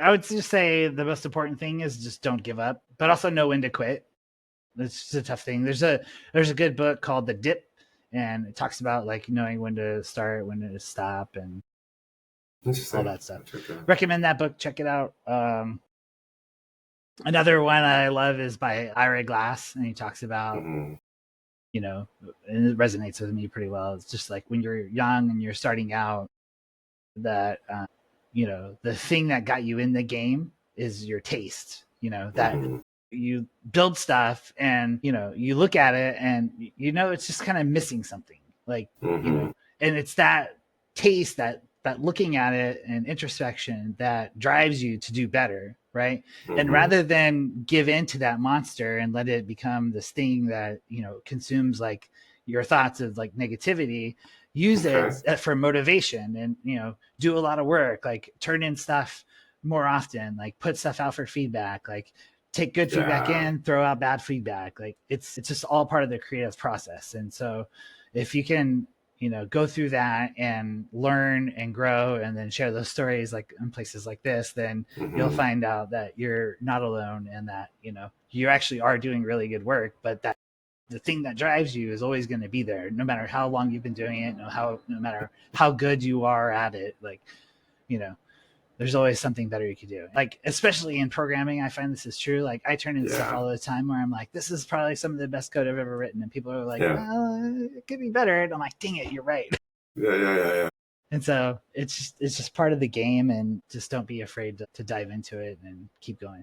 I would just say the most important thing is just don't give up, but also know when to quit. It's just a tough thing. There's a good book called The Dip, and it talks about like knowing when to start, when to stop, and all Interesting. that stuff. Check that out. Recommend that book. Check it out. Another one I love is by Ira Glass, and he talks about, Mm-hmm. and it resonates with me pretty well. It's just like when you're young and you're starting out, that the thing that got you in the game is your taste. That Mm-hmm. you build stuff and you look at it and it's just kind of missing something, like Mm-hmm. and it's that taste, that looking at it and introspection that drives you to do better, right? And Mm-hmm. rather than give in to that monster and let it become this thing that consumes like your thoughts of like negativity, use Okay. it for motivation, and do a lot of work, like turn in stuff more often, like put stuff out for feedback, like take good feedback Yeah. in, throw out bad feedback. Like it's just all part of the creative process. And so if you can, go through that and learn and grow and then share those stories like in places like this, then you'll Mm-hmm. find out that you're not alone, and that, you actually are doing really good work, but that the thing that drives you is always going to be there, no matter how long you've been doing it, no matter how good you are at it. Like, you know, there's always something better you could do. Like, especially in programming, I find this is true. Like, I turn in stuff Yeah. all the time where I'm like, this is probably some of the best code I've ever written. And people are like, Yeah. well, it could be better. And I'm like, dang it, you're right. Yeah. Yeah. Yeah. Yeah. And so it's just part of the game, and just don't be afraid to dive into it and keep going.